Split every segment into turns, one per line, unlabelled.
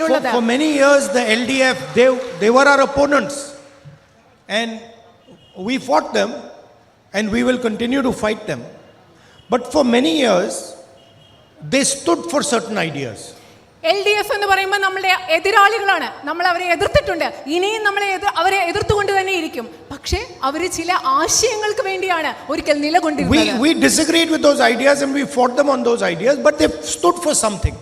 നിലവിലുള്ളത്.
For many years the LDF, they were our opponents, and we fought them and we will continue to fight them. But for many years they stood for certain ideas.
LDF എന്ന് പറയുമ്പോൾ നമ്മുടെ എതിരാളികളാണ്, നമ്മൾ അവരെ എതിർത്തിട്ടുണ്ട്, ഇനിയും അവരെ എതിർത്തുകൊണ്ട് തന്നെ ഇരിക്കും. പക്ഷേ അവർ ചില ആശയങ്ങൾക്ക് വേണ്ടിയാണ് ഒരിക്കൽ നിലകൊണ്ടിരുന്നത്.
We disagreed with those ideas and we fought them on those ideas, but they stood for something.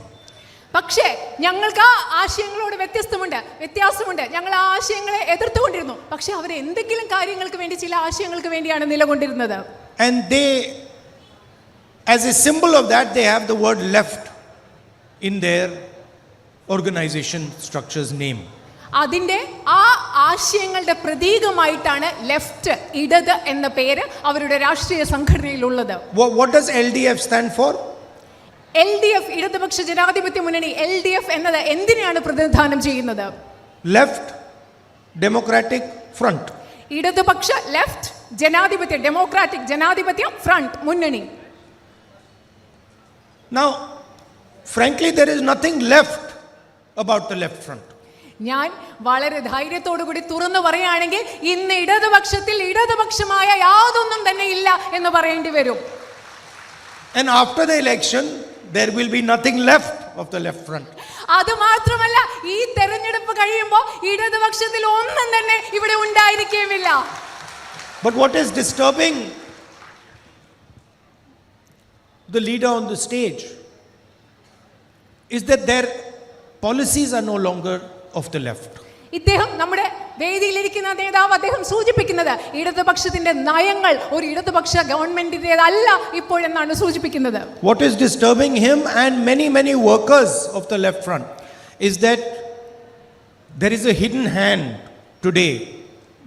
പക്ഷേ ഞങ്ങൾക്ക് ആ ആശയങ്ങളോട് വ്യത്യാസമുണ്ട്. ഞങ്ങൾ ആ ആശയങ്ങളെ എതിർത്തുകൊണ്ടിരുന്നു. പക്ഷേ അവർ എന്തെങ്കിലും കാര്യങ്ങൾക്ക് വേണ്ടി, ചില ആശയങ്ങൾക്ക് വേണ്ടിയാണ് നിലകൊണ്ടിരുന്നത്.
And they, as a symbol of that, they have the word left in their organization structure's name.
അതിന്റെ ആ ആശയങ്ങളുടെ പ്രതീകമായിട്ടാണ് ലെഫ്റ്റ്, ഇടത് എന്ന പേര് അവരുടെ രാഷ്ട്രീയ സംഘടനയിലുള്ളത്.
What does LDF stand for?
LDF, ഇടതുപക്ഷ ജനാധിപത്യ മുന്നണി. LDF എന്നത് എന്തിനെയാണ് പ്രതിനിധാനം ചെയ്യുന്നത്?
Left Democratic Front.
ഇടതുപക്ഷ, ലെഫ്റ്റ്, ജനാധിപത്യ, ഡെമോക്രാറ്റിക്, ജനാധിപത്യ, ഫ്രണ്ട്, മുന്നണി.
Now, frankly, there is nothing left about the left front.
ഞാൻ വളരെ ധൈര്യത്തോടു കൂടി തുറന്നു പറയുകയാണെങ്കിൽ ഇന്ന് ഇടതുപക്ഷമായ യാതൊന്നും തന്നെ ഇല്ല എന്ന് പറയേണ്ടി വരും.
And after the election there will be nothing left of the left front.
അത് മാത്രമല്ല, ഈ തെരഞ്ഞെടുപ്പ് കഴിയുമ്പോൾ ഇടതുപക്ഷത്തിൽ ഒന്നും തന്നെ ഇവിടെ ഉണ്ടായിരിക്കുകയില്ല.
But what is disturbing the leader on the stage is that their policies are no longer of the left.
ഇദ്ദേഹം, നമ്മുടെ വേദിയിലിരിക്കുന്ന നേതാവ്, അദ്ദേഹം സൂചിപ്പിക്കുന്നത് ഇടതുപക്ഷത്തിന്റെ നയങ്ങൾ ഒരു ഇടതുപക്ഷ ഗവൺമെന്റിന്റേതല്ല ഇപ്പോഴെന്നാണ് സൂചിപ്പിക്കുന്നത്.
What is disturbing him and many workers of the left front is that there is a hidden hand today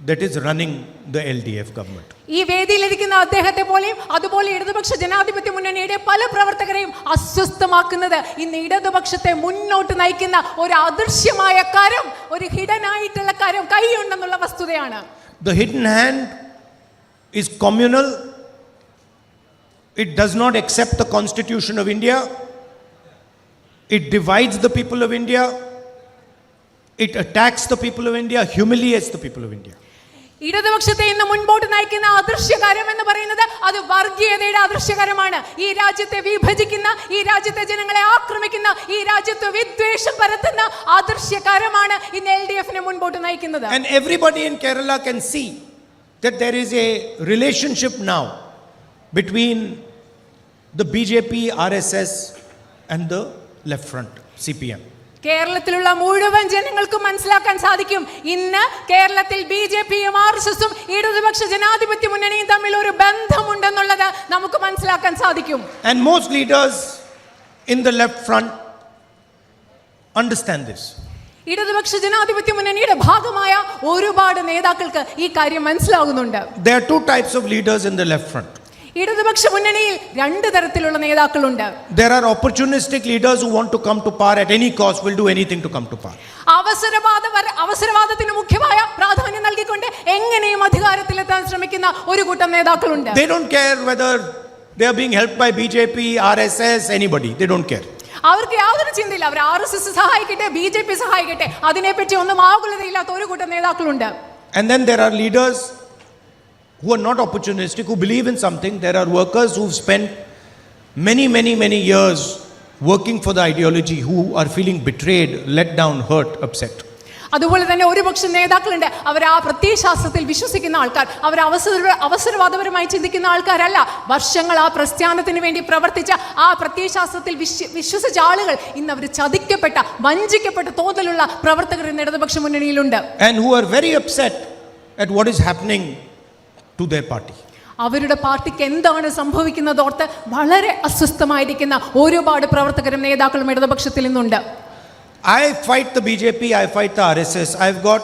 that is running the LDF government.
ഈ വേദിയിലിരിക്കുന്ന അദ്ദേഹത്തെ പോലെയും അതുപോലെ ഇടതുപക്ഷ ജനാധിപത്യ മുന്നണിയുടെ പല പ്രവർത്തകരെയും അസ്വസ്ഥമാക്കുന്നത് ഇന്ന് ഇടതുപക്ഷത്തെ മുന്നോട്ട് നയിക്കുന്ന ഒരു അദൃശ്യമായ കരം, ഒരു ഹിഡൻ ആയിട്ടുള്ള കരം കൈയുണ്ടെന്നുള്ള വസ്തുതയാണ്.
The hidden hand is communal. It does not accept the Constitution of India. It divides the people of India. It attacks the people of India, humiliates the people of India.
ഇടതുപക്ഷത്തെ ഇന്ന് മുൻപോട്ട് നയിക്കുന്ന അദൃശ്യകരം എന്ന് പറയുന്നത് അത് വർഗീയതയുടെ അദൃശ്യകരമാണ്. ഈ രാജ്യത്തെ വിഭജിക്കുന്ന, ഈ രാജ്യത്തെ ജനങ്ങളെ ആക്രമിക്കുന്ന, ഈ രാജ്യത്ത് വിദ്വേഷം പരത്തുന്ന അദൃശ്യകരമാണ് ഇന്ന് LDFനെ മുൻപോട്ട് നയിക്കുന്നത്.
And everybody in Kerala can see that there is a relationship now between the BJP, RSS and the left front, CPM.
കേരളത്തിലുള്ള മുഴുവൻ ജനങ്ങൾക്കും മനസ്സിലാക്കാൻ സാധിക്കും, ഇന്ന് കേരളത്തിൽ BJPയും RSSും ഇടതുപക്ഷ ജനാധിപത്യ മുന്നണിയും തമ്മിൽ ഒരു ബന്ധമുണ്ടെന്നുള്ളത് നമുക്ക് മനസ്സിലാക്കാൻ സാധിക്കും.
And most leaders in the left front understand this.
ഇടതുപക്ഷ ജനാധിപത്യ മുന്നണിയുടെ ഭാഗമായ ഒരുപാട് നേതാക്കൾക്ക് ഈ കാര്യം മനസ്സിലാകുന്നുണ്ട്.
There are two types of leaders in the left front.
ഇടതുപക്ഷ മുന്നണിയിൽ രണ്ട് തരത്തിലുള്ള നേതാക്കളുണ്ട്.
There are opportunistic leaders who want to come to power at any cost, will do anything to come to power.
അവസരവാദത്തിന് മുഖ്യമായ പ്രാധാന്യം നൽകിക്കൊണ്ട് എങ്ങനെയും അധികാരത്തിലെത്താൻ ശ്രമിക്കുന്ന ഒരു കൂട്ടം നേതാക്കളുണ്ട്.
They don't care whether they are being helped by BJP, RSS, anybody. They don't care.
അവർക്ക് യാതൊരു ചിന്തയില്ല. അവർ RSS സഹായിക്കട്ടെ, BJP സഹായിക്കട്ടെ, അതിനെപ്പറ്റി ഒന്നും ആകുലതയില്ലാത്ത ഒരു കൂട്ടം നേതാക്കളുണ്ട്.
And then there are leaders who are not opportunistic, who believe in something. There are workers who've spent many years working for the ideology, who are feeling betrayed, let down, hurt, upset.
അതുപോലെ തന്നെ ഒരുപക്ഷം നേതാക്കളുണ്ട്, അവർ ആ പ്രത്യയശാസ്ത്രത്തിൽ വിശ്വസിക്കുന്ന ആൾക്കാർ, അവർ അവസരവാദപരമായി ചിന്തിക്കുന്ന ആൾക്കാരല്ല. വർഷങ്ങൾ ആ പ്രസ്ഥാനത്തിന് വേണ്ടി പ്രവർത്തിച്ച, ആ പ്രത്യയശാസ്ത്രത്തിൽ വിശ്വസിച്ച ആളുകൾ ഇന്ന് അവർ ചതിക്കപ്പെട്ട, വഞ്ചിക്കപ്പെട്ട തോന്നലുള്ള പ്രവർത്തകർ ഇന്ന് ഇടതുപക്ഷ മുന്നണിയിലുണ്ട്.
And who are very upset at what is happening to their party.
അവരുടെ പാർട്ടിക്ക് എന്താണ് സംഭവിക്കുന്നത് ഓർത്ത് വളരെ അസ്വസ്ഥമായിരിക്കുന്ന ഒരുപാട് പ്രവർത്തകരും നേതാക്കളും ഇടതുപക്ഷത്തിൽ നിന്നുണ്ട്.
I fight the BJP, I fight the RSS. I've got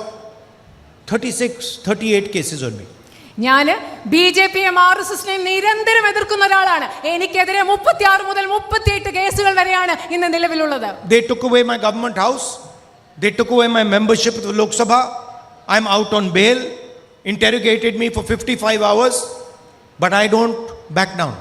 38 cases on me.
ഞാൻ BJPയും RSSനെയും നിരന്തരം എതിർക്കുന്ന ഒരാളാണ്. എനിക്കെതിരെ 36 മുതൽ 38 കേസുകൾ വരെയാണ് ഇന്ന് നിലവിലുള്ളത്.
They took away my government house. They took away my membership of Lok Sabha. I'm out on bail. Interrogated me for 55 hours, but I don't back down.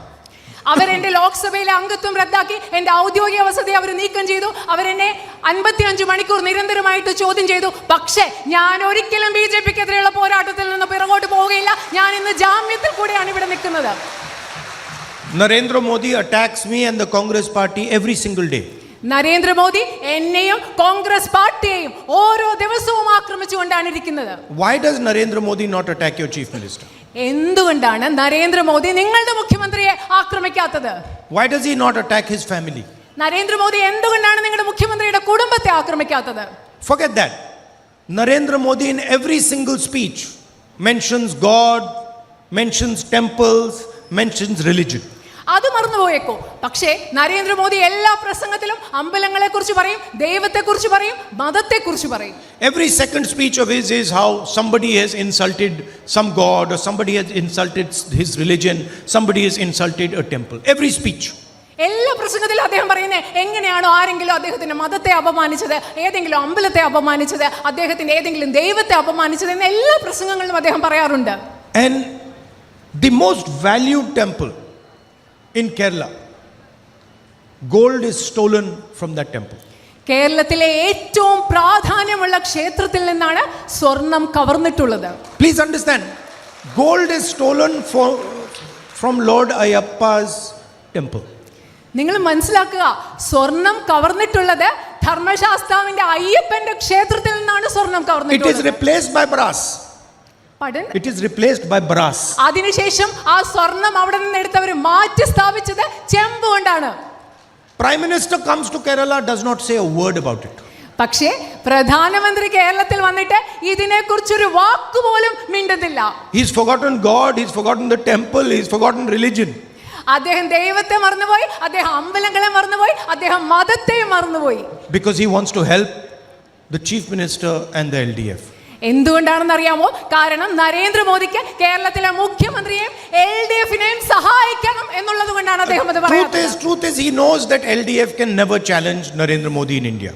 അവരെന്റെ ലോക്സഭയിലെ അംഗത്വം റദ്ദാക്കി, എന്റെ ഔദ്യോഗിക വസതി അവർ നീക്കം ചെയ്തു, അവരെന്നെ 55 മണിക്കൂർ നിരന്തരമായിട്ട് ചോദ്യം ചെയ്തു. പക്ഷേ ഞാൻ ഒരിക്കലും BJP-ക്കെതിരെയുള്ള പോരാട്ടത്തിൽ നിന്ന് പിറകോട്ട് പോവുകയില്ല. ഞാൻ ഇന്ന് ജാമ്യത്തിൽ കൂടെയാണ് ഇവിടെ നിൽക്കുന്നത്.
Narendra Modi attacks me and the Congress party every single day.
Narendra Modi എന്നെയും കോൺഗ്രസ് പാർട്ടിയെയും ഓരോ ദിവസവും ആക്രമിച്ചുകൊണ്ടാണ് ഇരിക്കുന്നത്.
Why does Narendra Modi not attack your chief minister?
എന്തുകൊണ്ടാണ് നരേന്ദ്രമോദി നിങ്ങളുടെ മുഖ്യമന്ത്രിയെ ആക്രമിക്കാത്തത്?
Why does he not attack his family?
Narendra Modi എന്തുകൊണ്ടാണ് നിങ്ങളുടെ മുഖ്യമന്ത്രിയുടെ കുടുംബത്തെ ആക്രമിക്കാത്തത്?
Forget that. Narendra Modi in every single speech mentions God, mentions temples, mentions religion.
അത് മറന്നുപോയേക്കോ. പക്ഷേ നരേന്ദ്രമോദി എല്ലാ പ്രസംഗത്തിലും അമ്പലങ്ങളെ കുറിച്ച് പറയും, ദൈവത്തെ കുറിച്ച് പറയും, മതത്തെ കുറിച്ച് പറയും.
Every second speech of his is how somebody has insulted some god or somebody has insulted his religion, somebody has insulted a temple. Every speech.
എല്ലാ പ്രസംഗത്തിലും അദ്ദേഹം പറയുന്നത് എങ്ങനെയാണോ ആരെങ്കിലും അദ്ദേഹത്തിന്റെ മതത്തെ അപമാനിച്ചത്, ഏതെങ്കിലും അമ്പലത്തെ അപമാനിച്ചത്, അദ്ദേഹത്തിന്റെ ഏതെങ്കിലും ദൈവത്തെ അപമാനിച്ചത് എന്ന എല്ലാ പ്രസംഗങ്ങളിലും അദ്ദേഹം പറയാറുണ്ട്.
And the most valued temple in Kerala, gold is stolen from that temple.
കേരളത്തിലെ ഏറ്റവും പ്രാധാന്യമുള്ള ക്ഷേത്രത്തിൽ നിന്നാണ് സ്വർണം കവർന്നിട്ടുള്ളത്.
Please understand, gold is stolen from Lord Ayyappa's temple.
നിങ്ങൾ മനസ്സിലാക്കുക, സ്വർണം കവർന്നിട്ടുള്ളത് ധർമ്മശാസ്താവിന്റെ അയ്യപ്പന്റെ ക്ഷേത്രത്തിൽ നിന്നാണ് സ്വർണം
It is
കവർന്നിട്ടുള്ളത്.
replaced by brass.
Pardon?
It is replaced by brass.
അതിനുശേഷം ആ സ്വർണം അവിടെ നിന്ന് എടുത്തവർ മാറ്റി സ്ഥാപിച്ചത് ചെമ്പ് കൊണ്ടാണ്.
Prime Minister comes to Kerala, does not say a word about it.
പക്ഷേ പ്രധാനമന്ത്രി കേരളത്തിൽ വന്നിട്ട് ഇതിനെക്കുറിച്ചൊരു വാക്കുപോലും മിണ്ടുന്നില്ല.
He's forgotten God, he's forgotten the temple, he's forgotten religion.
അദ്ദേഹം ദൈവത്തെ മറന്നുപോയി, അദ്ദേഹം അമ്പലങ്ങളെ മറന്നുപോയി, അദ്ദേഹം മതത്തെ മറന്നുപോയി.
Because he wants to help the chief minister and the LDF.
എന്തുകൊണ്ടാണെന്ന് അറിയാമോ? കാരണം നരേന്ദ്രമോദിക്ക് കേരളത്തിലെ മുഖ്യമന്ത്രിയെയും LDF-നെയും സഹായിക്കണം എന്നുള്ളത് കൊണ്ടാണ് അദ്ദേഹം അത് പറയുന്നത്.
Truth is he knows that LDF can never challenge Narendra Modi in India.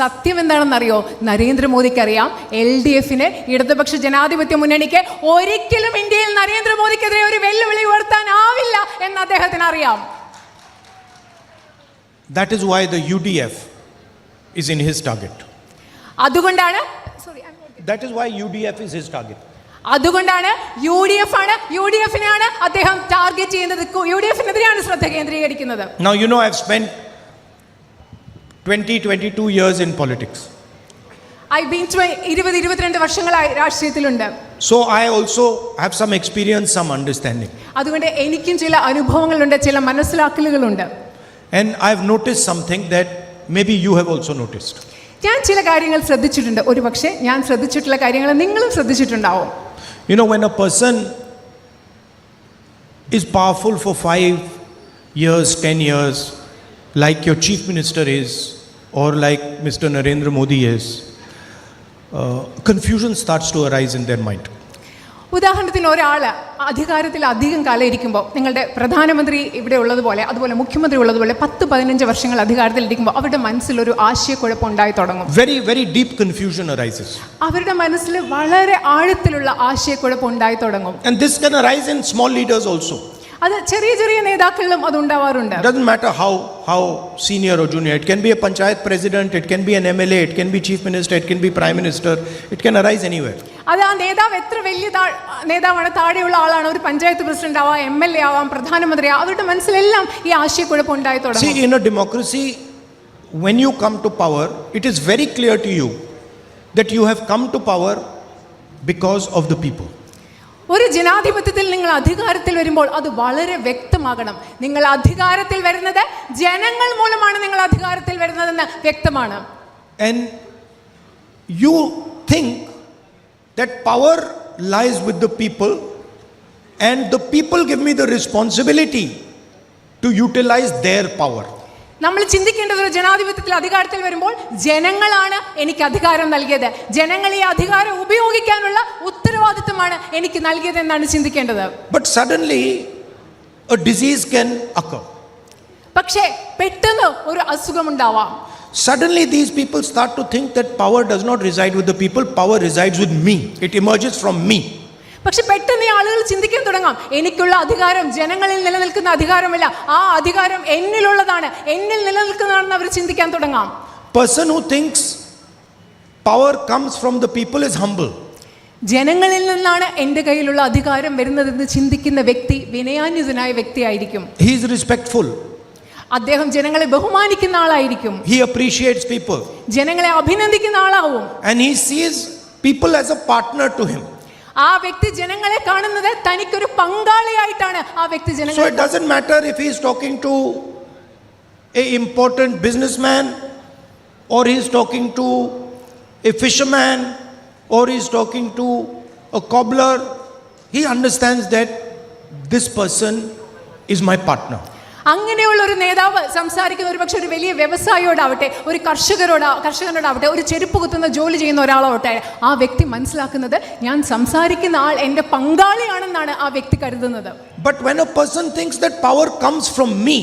സത്യം എന്താണെന്നറിയോ? നരേന്ദ്രമോദിക്ക് അറിയാം LDF-ന്, ഇടതുപക്ഷ ജനാധിപത്യ മുന്നണിക്ക് ഒരിക്കലും ഇന്ത്യയിൽ നരേന്ദ്രമോദിക്കെതിരെ ഒരു വെല്ലുവിളി ഉയർത്താനാവില്ല എന്ന് അദ്ദേഹത്തിന് അറിയാം.
That is why the UDF is in his target.
അതുകൊണ്ടാണ്
That is why UDF is his target.
അതുകൊണ്ടാണ് UDF-നെയാണ് അദ്ദേഹം ടാർഗറ്റ് ചെയ്യുന്നത്. UDF-നെതിരെയാണ് ശ്രദ്ധ കേന്ദ്രീകരിക്കുന്നത്.
Now you know I've spent 22 years in politics.
I've been 22 വർഷങ്ങളായി രാഷ്ട്രീയത്തിലുണ്ട്.
So I also have some experience, some understanding.
അതുകൊണ്ട് എനിക്കും ചില അനുഭവങ്ങളുണ്ട്, ചില മനസ്സിലാക്കലുകളുണ്ട്.
And I've noticed something that maybe you have also noticed.
ഞാൻ ചില കാര്യങ്ങൾ ശ്രദ്ധിച്ചിട്ടുണ്ട്. ഒരുപക്ഷെ ഞാൻ ശ്രദ്ധിച്ചിട്ടുള്ള കാര്യങ്ങൾ നിങ്ങളും ശ്രദ്ധിച്ചിട്ടുണ്ടാവും.
You know, when a person is powerful for 5 years, 10 years, like your chief minister is, or like Mr. Narendra Modi is, confusion starts to arise in their mind.
ഉദാഹരണത്തിന് ഒരാൾ അധികാരത്തിൽ അധികം കാലം ഇരിക്കുമ്പോൾ, നിങ്ങളുടെ പ്രധാനമന്ത്രി ഇവിടെ ഉള്ളതുപോലെ, അതുപോലെ മുഖ്യമന്ത്രി ഉള്ളതുപോലെ 10-15 വർഷങ്ങൾ അധികാരത്തിൽ ഇരിക്കുമ്പോൾ അവരുടെ മനസ്സിലൊരു ആശയക്കുഴപ്പം ഉണ്ടായി തുടങ്ങും.
Very deep confusion arises.
അവരുടെ മനസ്സിൽ വളരെ ആഴത്തിലുള്ള ആശയക്കുഴപ്പം ഉണ്ടായി തുടങ്ങും.
And this can arise in small leaders also.
അത് ചെറിയ ചെറിയ നേതാക്കളിലും അത് ഉണ്ടാവാറുണ്ട്.
It doesn't matter how senior or junior. It can be a panchayat president, it can be an MLA, it can be chief minister, it can be prime minister. It can arise anywhere.
അത് ആ നേതാവ് എത്ര വലിയ നേതാവാണ്, താഴെയുള്ള ആളാണ്, ഒരു panchayat president ആവാം, MLA ആവാം, പ്രധാനമന്ത്രി ആവാം, അവരുടെ മനസ്സിലെല്ലാം ഈ ആശയക്കുഴപ്പം ഉണ്ടായി തുടങ്ങും.
See, in a democracy, when you come to power, it is very clear to you that you have come to power because of the people.
ഒരു ജനാധിപത്യത്തിൽ നിങ്ങൾ അധികാരത്തിൽ വരുമ്പോൾ അത് വളരെ വ്യക്തമാകണം. നിങ്ങൾ അധികാരത്തിൽ വരുന്നത് ജനങ്ങൾ മൂലമാണ്, നിങ്ങൾ അധികാരത്തിൽ വരുന്നതെന്ന് വ്യക്തമാണ്.
And you think that power lies with the people, and the people give me the responsibility to utilize their power.
നമ്മൾ ചിന്തിക്കേണ്ടത്, ഒരു ജനാധിപത്യത്തിൽ അധികാരത്തിൽ വരുമ്പോൾ ജനങ്ങളാണ് എനിക്ക് അധികാരം നൽകിയത്, ജനങ്ങൾ ഈ അധികാരം ഉപയോഗിക്കാനുള്ള ഉത്തരവാദിത്തമാണ് എനിക്ക് നൽകിയത് എന്നാണ് ചിന്തിക്കേണ്ടത്.
But suddenly a disease can occur.
പക്ഷേ പെട്ടെന്ന് ഒരു അസുഖമുണ്ടാവാം.
Suddenly these people start to think that power does not reside with the people, power resides with me. It emerges from me.
പക്ഷെ പെട്ടെന്ന് ഈ ആളുകൾ ചിന്തിക്കാൻ തുടങ്ങാം, എനിക്കുള്ള അധികാരം ജനങ്ങളിൽ നിലനിൽക്കുന്ന അധികാരമല്ല, ആ അധികാരം എന്നിലുള്ളതാണ്, എന്നിൽ നിലനിൽക്കുന്നതാണെന്ന് അവർ ചിന്തിക്കാൻ തുടങ്ങാം.
Person who thinks power comes from the people is humble.
ജനങ്ങളിൽ നിന്നാണ് എൻ്റെ കയ്യിലുള്ള അധികാരം വരുന്നതെന്ന് ചിന്തിക്കുന്ന വ്യക്തി വിനയാന്വിതനായ വ്യക്തിയായിരിക്കും.
He is respectful.
അദ്ദേഹം ജനങ്ങളെ ബഹുമാനിക്കുന്ന ആളായിരിക്കും.
He appreciates people.
ജനങ്ങളെ അഭിനന്ദിക്കുന്ന ആളാവും.
And he sees people as a partner to him.
ആ വ്യക്തി ജനങ്ങളെ കാണുന്നത് തനിക്കൊരു പങ്കാളിയായിട്ടാണ് ആ വ്യക്തി
So
ജനങ്ങളെ.
it doesn't matter if he is talking to a important businessman, or he is talking to a fisherman, or he is talking to a cobbler. He understands that this person is my partner.
അങ്ങനെയുള്ള ഒരു നേതാവ് സംസാരിക്കുന്ന ഒരു പക്ഷെ ഒരു വലിയ വ്യവസായിയോടാവട്ടെ, ഒരു കർഷകനോടാവട്ടെ, ഒരു ചെരുപ്പ് കുത്തുന്ന ജോലി ചെയ്യുന്ന ഒരാളാവട്ടെ, ആ വ്യക്തി മനസ്സിലാക്കുന്നത് ഞാൻ സംസാരിക്കുന്ന ആൾ എൻ്റെ പങ്കാളിയാണെന്നാണ് ആ വ്യക്തി കരുതുന്നത്.
But when a person thinks that power comes from me,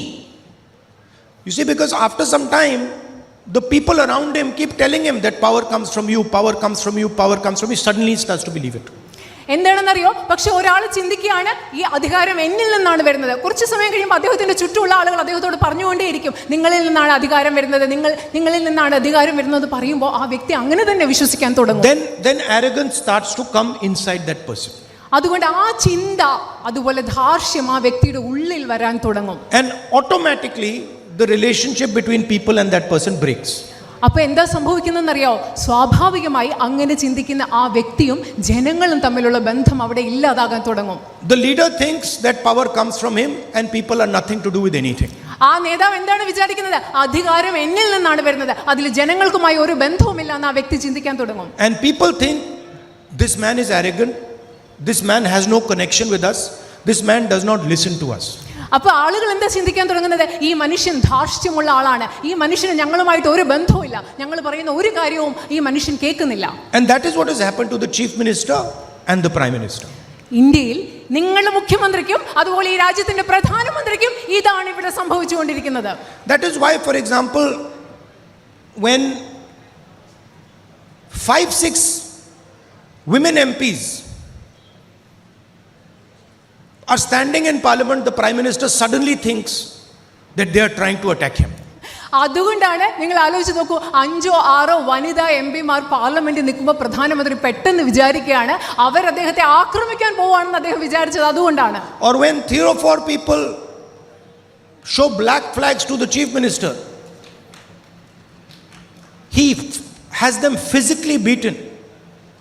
you see, because after some time the people around him keep telling him that power comes from you, power comes from you, power comes from you, suddenly he starts to believe it.
എന്താണെന്നറിയോ, പക്ഷെ ഒരാൾ ചിന്തിക്കുകയാണ് ഈ അധികാരം എന്നിൽ നിന്നാണ് വരുന്നത്. കുറച്ച് സമയം കഴിയുമ്പോൾ അദ്ദേഹത്തിന്റെ ചുറ്റുമുള്ള ആളുകൾ അദ്ദേഹത്തോട് പറഞ്ഞുകൊണ്ടേയിരിക്കും, നിങ്ങളിൽ നിന്നാണ് അധികാരം വരുന്നത്, നിങ്ങളിൽ നിന്നാണ് അധികാരം വരുന്നത് പറയുമ്പോൾ ആ വ്യക്തി അങ്ങനെ തന്നെ വിശ്വസിക്കാൻ തുടങ്ങും.
Then arrogance starts to come inside that person.
അതുകൊണ്ട് ആ ചിന്ത, അതുപോലെ ധാർഷ്യം ആ വ്യക്തിയുടെ ഉള്ളിൽ വരാൻ തുടങ്ങും.
And automatically the relationship between people and that person breaks.
അപ്പൊ എന്താ സംഭവിക്കുന്നതെന്നറിയോ, സ്വാഭാവികമായി അങ്ങനെ ചിന്തിക്കുന്ന ആ വ്യക്തിയും ജനങ്ങളും തമ്മിലുള്ള ബന്ധം അവിടെ ഇല്ലാതാകാൻ തുടങ്ങും.
The leader thinks that power comes from him and people are nothing to do with anything.
ആ നേതാവ് എന്താണ് വിചാരിക്കുന്നത്, അധികാരം എന്നിൽ നിന്നാണ് വരുന്നത്, അതിൽ ജനങ്ങൾക്കുമായി ഒരു ബന്ധവുമില്ല എന്ന് ആ വ്യക്തി ചിന്തിക്കാൻ തുടങ്ങും.
And people think this man is arrogant, this man has no connection with us, this man does not listen to us.
അപ്പൊ ആളുകൾ എന്താ ചിന്തിക്കാൻ തുടങ്ങുന്നത്, ഈ മനുഷ്യൻ ധാർഷ്ട്യമുള്ള ആളാണ്, ഈ മനുഷ്യന് ഞങ്ങളുമായിട്ട് ഒരു ബന്ധവുമില്ല, ഞങ്ങൾ പറയുന്ന ഒരു കാര്യവും ഈ മനുഷ്യൻ കേൾക്കുന്നില്ല.
And that is what has happened to the chief minister and the prime minister.
ഇന്ത്യയിൽ നിങ്ങളുടെ മുഖ്യമന്ത്രിക്കും അതുപോലെ ഈ രാജ്യത്തിന്റെ പ്രധാനമന്ത്രിക്കും ഇതാണ് ഇവിടെ സംഭവിച്ചുകൊണ്ടിരിക്കുന്നത്.
That is why, for example, when 5-6 women MPs are standing in parliament, the prime minister suddenly thinks that they are trying to attack him.
അതുകൊണ്ടാണ് നിങ്ങൾ ആലോചിച്ച് നോക്കൂ, 5-6 വനിതാ MP-മാർ പാർലമെന്റിൽ നിൽക്കുമ്പോൾ പ്രധാനമന്ത്രി പെട്ടെന്ന് വിചാരിക്കുകയാണ് അവർ അദ്ദേഹത്തെ ആക്രമിക്കാൻ പോവാണെന്ന് അദ്ദേഹം വിചാരിച്ചത് അതുകൊണ്ടാണ്.
Or when 3 or 4 people show black flags to the chief minister, he has them physically beaten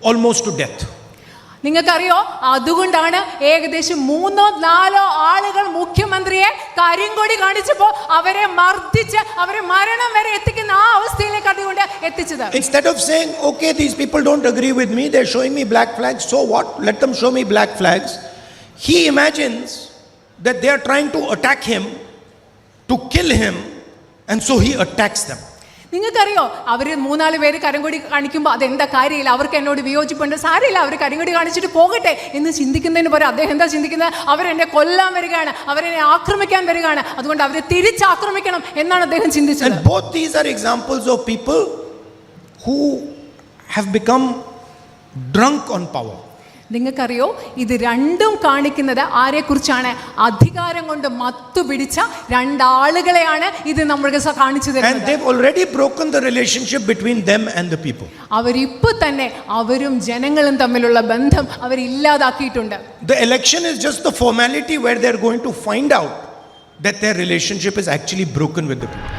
almost to death.
നിങ്ങൾക്കറിയോ, അതുകൊണ്ടാണ് ഏകദേശം 3-4 ആളുകൾ മുഖ്യമന്ത്രിയെ കരിങ്കൊടി കാണിച്ചപ്പോൾ അവരെ മർദ്ദിച്ച് അവരെ മരണം വരെ എത്തിക്കുന്ന ആ അവസ്ഥയിലേക്ക് അതുകൊണ്ട് എത്തിച്ചത്.
Instead of saying, okay, these people don't agree with me, they're showing me black flags, so what, let them show me black flags, he imagines that they are trying to attack him, to kill him, and so he attacks them.
നിങ്ങൾക്കറിയോ, അവർ 3-4 പേര് കരിങ്കൊടി കാണിക്കുമ്പോൾ അതെന്താ കാര്യമില്ല, അവർക്ക് എന്നോട് വിയോജിപ്പുണ്ട്, സാരമില്ല, അവർ കരിങ്കൊടി കാണിച്ചിട്ട് പോകട്ടെ എന്ന് ചിന്തിക്കുന്നതിന് പകരം അദ്ദേഹം എന്താ ചിന്തിക്കുന്നത്, അവരെന്നെ കൊല്ലാൻ വരികയാണ്, അവരെന്നെ ആക്രമിക്കാൻ വരികയാണ്, അതുകൊണ്ട് അവരെ തിരിച്ചാക്രമിക്കണം എന്നാണ് അദ്ദേഹം ചിന്തിച്ചത്.
And both these are examples of people who have become drunk on power.
നിങ്ങൾക്കറിയോ, ഇത് രണ്ടും കാണിക്കുന്നത് ആരെക്കുറിച്ചാണ്, അധികാരം കൊണ്ട് മത്തുപിടിച്ച 2 ആളുകളെയാണ് ഇത് നമ്മൾക്ക് കാണിച്ചു തരുന്നത്.
And they've already broken the relationship between them and the people.
അവരിപ്പോൾ തന്നെ അവരും ജനങ്ങളും തമ്മിലുള്ള ബന്ധം അവർ ഇല്ലാതാക്കിയിട്ടുണ്ട്.
The election is just the formality where they're going to find out that their relationship is actually broken with the people.